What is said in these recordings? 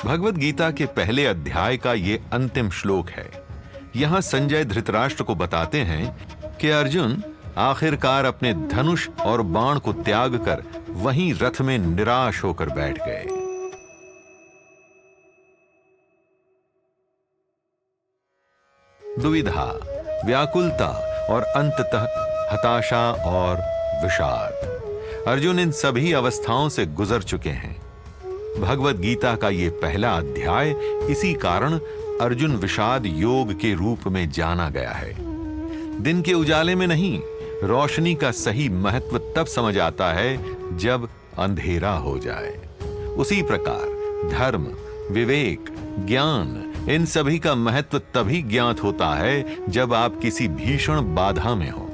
भगवत गीता के पहले अध्याय का ये अंतिम श्लोक है। यहाँ संजय धृतराष्ट्र को बताते हैं कि अर्जुन आखिरकार अपने धनुष और बाण को त्याग कर वहीं रथ में निराश होकर बैठ गए। दुविधा, व्याकुलता और अंततः हताशा और विषाद, अर्जुन इन सभी अवस्थाओं से गुजर चुके हैं। भगवत गीता का ये पहला अध्याय इसी कारण अर्जुन विषाद योग के रूप में जाना गया है। दिन के उजाले में नहीं, रोशनी का सही महत्व तब समझ आता है जब अंधेरा हो जाए। उसी प्रकार धर्म, विवेक, ज्ञान, इन सभी का महत्व तभी ज्ञात होता है जब आप किसी भीषण बाधा में हो।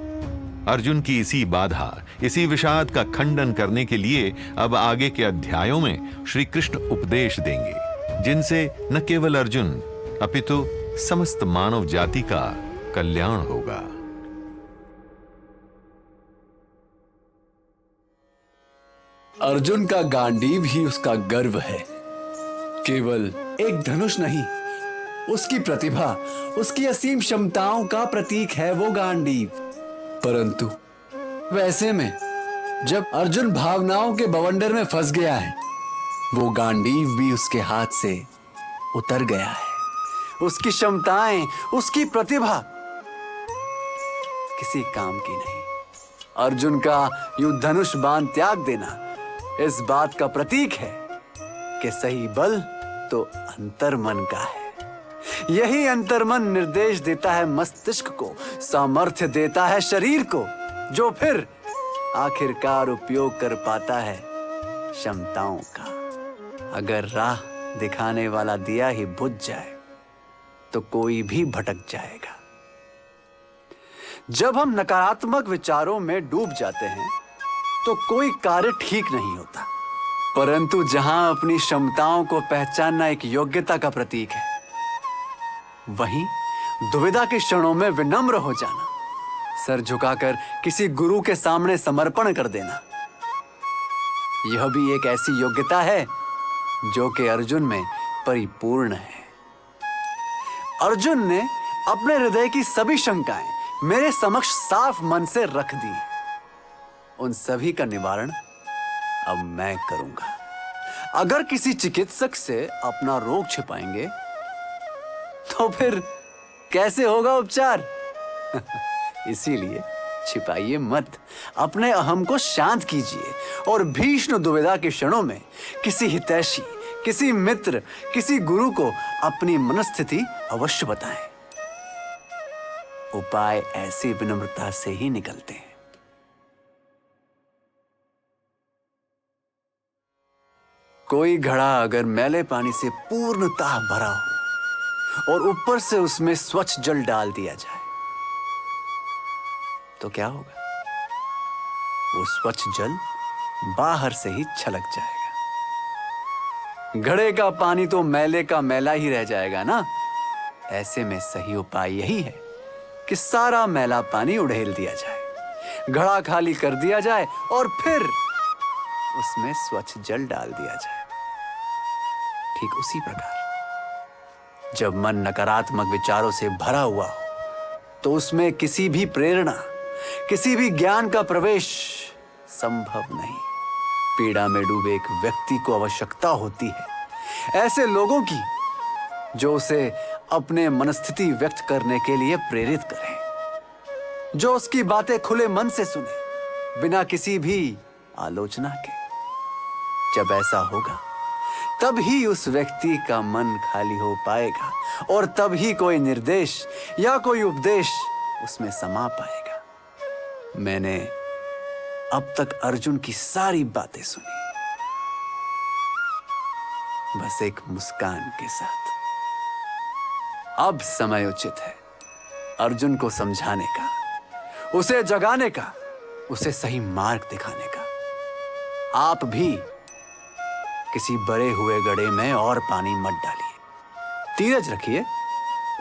अर्जुन की इसी बाधा, इसी विषाद का खंडन करने के लिए अब आगे के अध्यायों में श्री कृष्ण उपदेश देंगे, जिनसे न केवल अर्जुन अपितु समस्त मानव जाति का कल्याण होगा। अर्जुन का गांडीव ही उसका गर्व है। केवल एक धनुष नहीं, उसकी प्रतिभा, उसकी असीम क्षमताओं का प्रतीक है वो गांडीव। परंतु वैसे में जब अर्जुन भावनाओं के बवंडर में फंस गया है, वो गांडीव भी उसके हाथ से उतर गया है। उसकी क्षमताएं, उसकी प्रतिभा किसी काम की नहीं। अर्जुन का यूं धनुष बाण त्याग देना इस बात का प्रतीक है कि सही बल तो अंतर्मन का है। यही अंतर्मन निर्देश देता है मस्तिष्क को, सामर्थ्य देता है शरीर को, जो फिर आखिरकार उपयोग कर पाता है क्षमताओं का। अगर राह दिखाने वाला दिया ही बुझ जाए तो कोई भी भटक जाएगा। जब हम नकारात्मक विचारों में डूब जाते हैं तो कोई कार्य ठीक नहीं होता। परंतु जहां अपनी क्षमताओं को पहचानना एक योग्यता का प्रतीक है, वहीं दुविधा के क्षणों में विनम्र हो जाना, सर झुकाकर किसी गुरु के सामने समर्पण कर देना, यह भी एक ऐसी योग्यता है जो कि अर्जुन में परिपूर्ण है। अर्जुन ने अपने हृदय की सभी शंकाएं मेरे समक्ष साफ मन से रख दी। उन सभी का निवारण अब मैं करूंगा। अगर किसी चिकित्सक से अपना रोग छिपाएंगे तो फिर कैसे होगा उपचार? इसीलिए छिपाइए मत, अपने अहम को शांत कीजिए और भीषण दुविधा के क्षणों में किसी हितैषी, किसी मित्र, किसी गुरु को अपनी मनस्थिति अवश्य बताएं। उपाय ऐसी विनम्रता से ही निकलते हैं। कोई घड़ा अगर मैले पानी से पूर्णतः भरा हो और ऊपर से उसमें स्वच्छ जल डाल दिया जाए तो क्या होगा? वो स्वच्छ जल बाहर से ही छलक जाएगा। घड़े का पानी तो मैले का मैला ही रह जाएगा ना। ऐसे में सही उपाय यही है कि सारा मैला पानी उड़ेल दिया जाए, घड़ा खाली कर दिया जाए और फिर उसमें स्वच्छ जल डाल दिया जाए। ठीक उसी प्रकार जब मन नकारात्मक विचारों से भरा हुआ हो तो उसमें किसी भी प्रेरणा, किसी भी ज्ञान का प्रवेश संभव नहीं। पीड़ा में डूबे एक व्यक्ति को आवश्यकता होती है ऐसे लोगों की जो उसे अपने मनस्थिति व्यक्त करने के लिए प्रेरित करें, जो उसकी बातें खुले मन से सुने बिना किसी भी आलोचना के। जब ऐसा होगा तब ही उस व्यक्ति का मन खाली हो पाएगा और तब ही कोई निर्देश या कोई उपदेश उसमें समा पाएगा। मैंने अब तक अर्जुन की सारी बातें सुनी, बस एक मुस्कान के साथ। अब समय उचित है अर्जुन को समझाने का, उसे जगाने का, उसे सही मार्ग दिखाने का। आप भी किसी भरे हुए घड़े में और पानी मत डालिए, धीरज रखिए,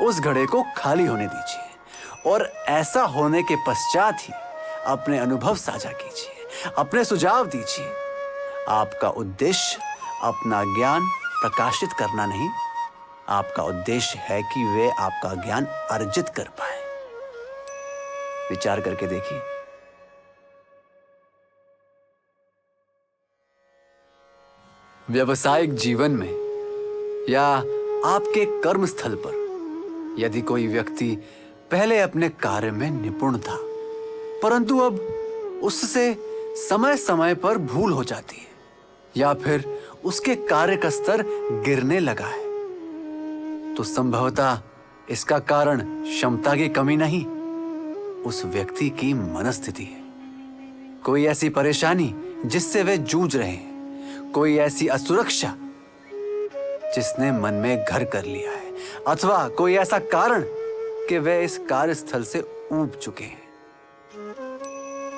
उस घड़े को खाली होने दीजिए और ऐसा होने के पश्चात ही अपने अनुभव साझा कीजिए, अपने सुझाव दीजिए। आपका उद्देश्य अपना ज्ञान प्रकाशित करना नहीं, आपका उद्देश्य है कि वे आपका ज्ञान अर्जित कर पाए। विचार करके देखिए। व्यवसायिक जीवन में या आपके कर्म स्थल पर यदि कोई व्यक्ति पहले अपने कार्य में निपुण था, परंतु अब उससे समय समय पर भूल हो जाती है या फिर उसके कार्य का स्तर गिरने लगा है, तो संभवतः इसका कारण क्षमता की कमी नहीं, उस व्यक्ति की मनस्थिति है। कोई ऐसी परेशानी जिससे वे जूझ रहे हैं, कोई ऐसी असुरक्षा जिसने मन में घर कर लिया है, अथवा कोई ऐसा कारण कि वे इस कार्यस्थल से ऊब चुके हैं।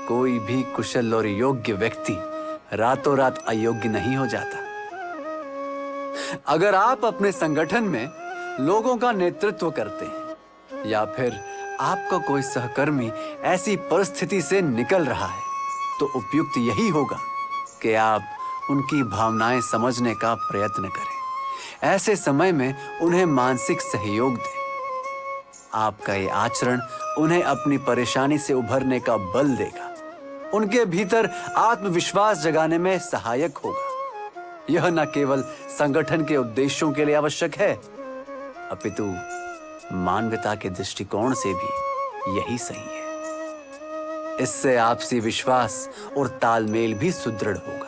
कोई भी कुशल और योग्य व्यक्ति रातों रात अयोग्य नहीं हो जाता। अगर आप अपने संगठन में लोगों का नेतृत्व करते हैं या फिर आपका कोई सहकर्मी ऐसी परिस्थिति से निकल रहा है, तो उपयुक्त यही होगा कि आप उनकी भावनाएं समझने का प्रयत्न करें। ऐसे समय में उन्हें मानसिक सहयोग दें। आपका ये आचरण उन्हें अपनी परेशानी से उभरने का बल देगा, उनके भीतर आत्मविश्वास जगाने में सहायक होगा। यह न केवल संगठन के उद्देश्यों के लिए आवश्यक है, अपितु मानवता के दृष्टिकोण से भी यही सही है। इससे आपसी विश्वास और तालमेल भी सुदृढ़ होगा।